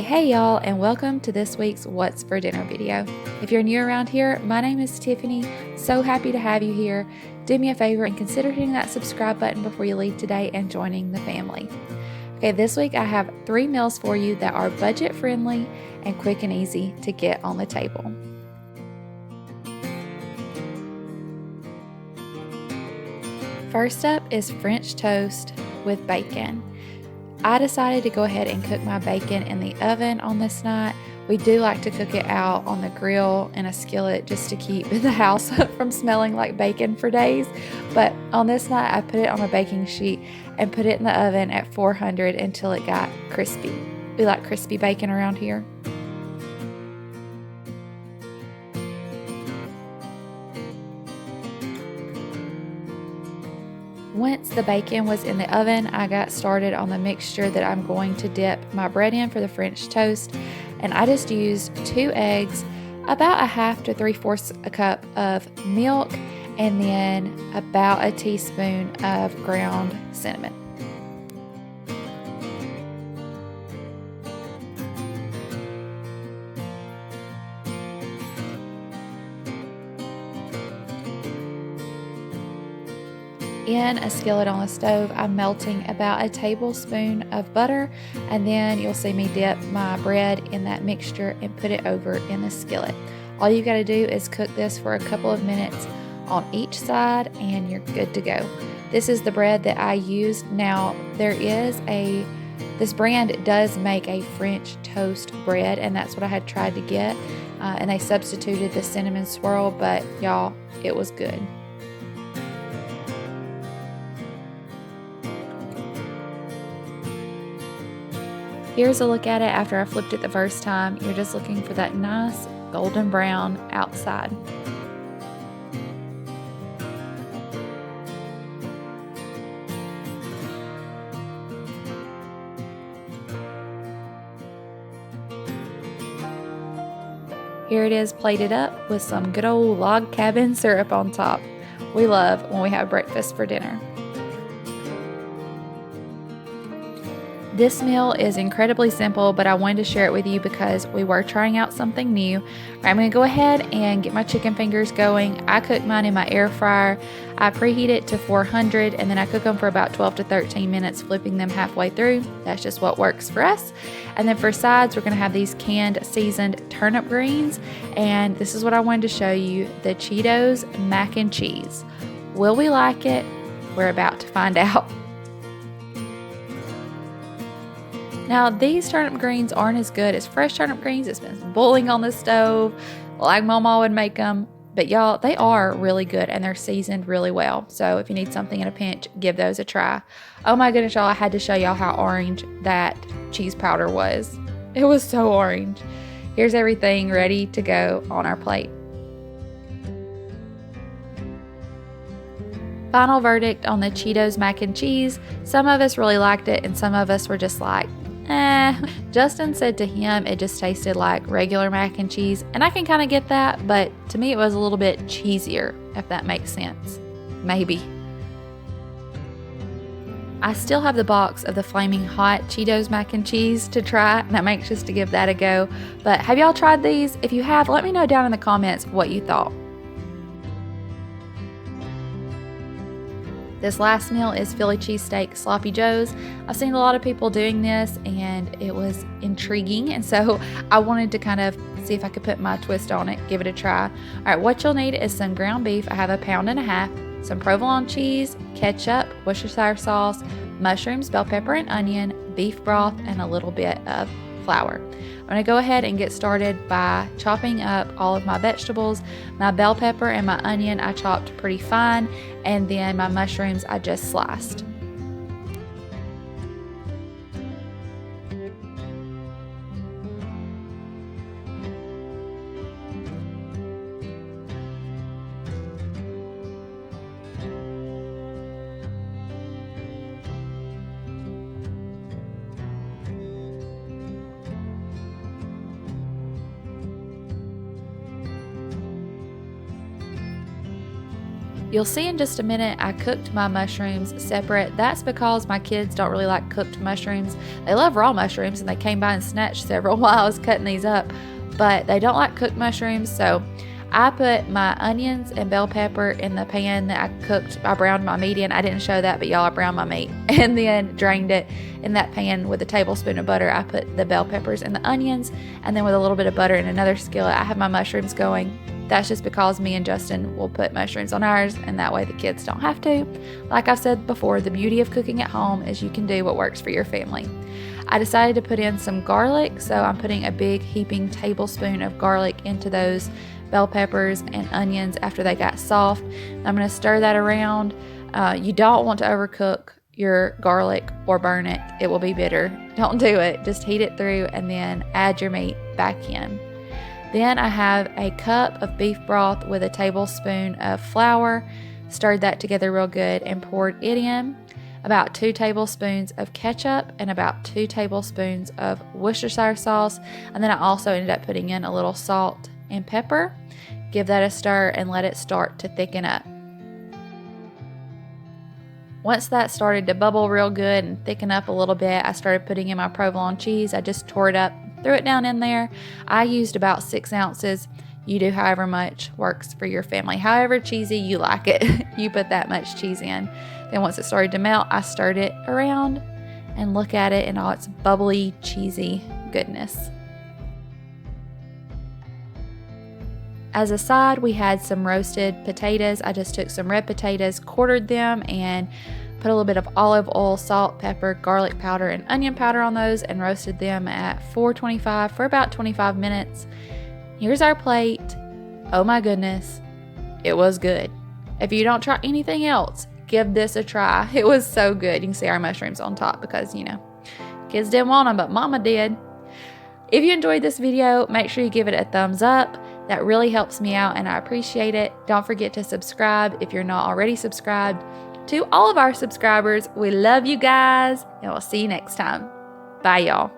Hey y'all, and welcome to this week's What's for Dinner video. If you're new around here, my name is Tiffany. So happy to have you here. Do me a favor and consider hitting that subscribe button before you leave today and joining the family. Okay, this week I have 3 meals for you that are budget friendly and quick and easy to get on the table. First up is French toast with bacon. I decided to go ahead and cook my bacon in the oven on this night. We do like to cook it out on the grill in a skillet just to keep the house from smelling like bacon for days. But on this night, I put it on a baking sheet and put it in the oven at 400 until it got crispy. We like crispy bacon around here. Once the bacon was in the oven, I got started on the mixture that I'm going to dip my bread in for the French toast. And I just used 2 eggs, about a half to 3/4 a cup of milk, and then about a teaspoon of ground cinnamon. In a skillet on the stove, I'm melting about a tablespoon of butter, and then you'll see me dip my bread in that mixture and put it over in the skillet. All you got to do is cook this for a couple of minutes on each side and you're good to go. This is the bread that I used. Now, this brand does make a French toast bread, and that's what I had tried to get, and they substituted the cinnamon swirl, but y'all, it was good. Here's a look at it after I flipped it the first time. You're just looking for that nice golden brown outside. Here it is plated up with some good old log cabin syrup on top. We love when we have breakfast for dinner. This meal is incredibly simple, but I wanted to share it with you because we were trying out something new. I'm going to go ahead and get my chicken fingers going. I cook mine in my air fryer. I preheat it to 400, and then I cook them for about 12 to 13 minutes, flipping them halfway through. That's just what works for us. And then for sides, we're going to have these canned seasoned turnip greens, and this is what I wanted to show you, the Cheetos mac and cheese. Will we like it? We're about to find out. Now, these turnip greens aren't as good as fresh turnip greens. It's been boiling on the stove like Mama would make them. But y'all, they are really good and they're seasoned really well. So if you need something in a pinch, give those a try. Oh my goodness, y'all, I had to show y'all how orange that cheese powder was. It was so orange. Here's everything ready to go on our plate. Final verdict on the Cheetos mac and cheese. Some of us really liked it and some of us were just like, Justin said to him it just tasted like regular mac and cheese, and I can kind of get that, but to me it was a little bit cheesier, if that makes sense. Maybe. I still have the box of the flaming hot Cheetos mac and cheese to try, and I'm anxious to give that a go. But have y'all tried these? If you have, let me know down in the comments what you thought. This last meal is Philly cheesesteak sloppy joes. I've seen a lot of people doing this and it was intriguing, and so I wanted to kind of see if I could put my twist on it, give it a try. All right, what you'll need is some ground beef. I have 1.5 pounds, some provolone cheese, ketchup, worcestershire sauce, mushrooms, bell pepper and onion, beef broth, and a little bit of flour. I'm going to go ahead and get started by chopping up all of my vegetables. My bell pepper and my onion I chopped pretty fine, and then my mushrooms I just sliced. You'll see in just a minute I cooked my mushrooms separate. That's because my kids don't really like cooked mushrooms. They love raw mushrooms, and they came by and snatched several while I was cutting these up, but they don't like cooked mushrooms. So I put my onions and bell pepper in the pan that I cooked. I browned my meat in. I didn't show that, but y'all, I browned my meat and then drained it in that pan with a tablespoon of butter. I put the bell peppers and the onions, and then with a little bit of butter in another skillet, I have my mushrooms going. That's just because me and Justin will put mushrooms on ours, and that way the kids don't have to. Like I've said before, the beauty of cooking at home is you can do what works for your family. I decided to put in some garlic, so I'm putting a big heaping tablespoon of garlic into those bell peppers and onions after they got soft. I'm going to stir that around. You don't want to overcook your garlic or burn it. It will be bitter. Don't do it. Just heat it through and then add your meat back in. Then I have a cup of beef broth with a tablespoon of flour. Stirred that together real good and poured it in. About 2 tablespoons of ketchup and about 2 tablespoons of Worcestershire sauce. And then I also ended up putting in a little salt and pepper. Give that a stir and let it start to thicken up. Once that started to bubble real good and thicken up a little bit, I started putting in my provolone cheese. I just tore it up, threw it down in there. I used about 6 ounces. You do however much works for your family. However cheesy you like it, you put that much cheese in. Then once it started to melt, I stirred it around and look at it in all its bubbly, cheesy goodness. As a side, we had some roasted potatoes. I just took some red potatoes, quartered them, and put a little bit of olive oil, salt, pepper, garlic powder, and onion powder on those and roasted them at 425 for about 25 minutes. Here's our plate. Oh my goodness, it was good. If you don't try anything else, give this a try. It was so good. You can see our mushrooms on top because, kids didn't want them, but Mama did. If you enjoyed this video, make sure you give it a thumbs up. That really helps me out and I appreciate it. Don't forget to subscribe if you're not already subscribed. To all of our subscribers, we love you guys, and we'll see you next time. Bye, y'all.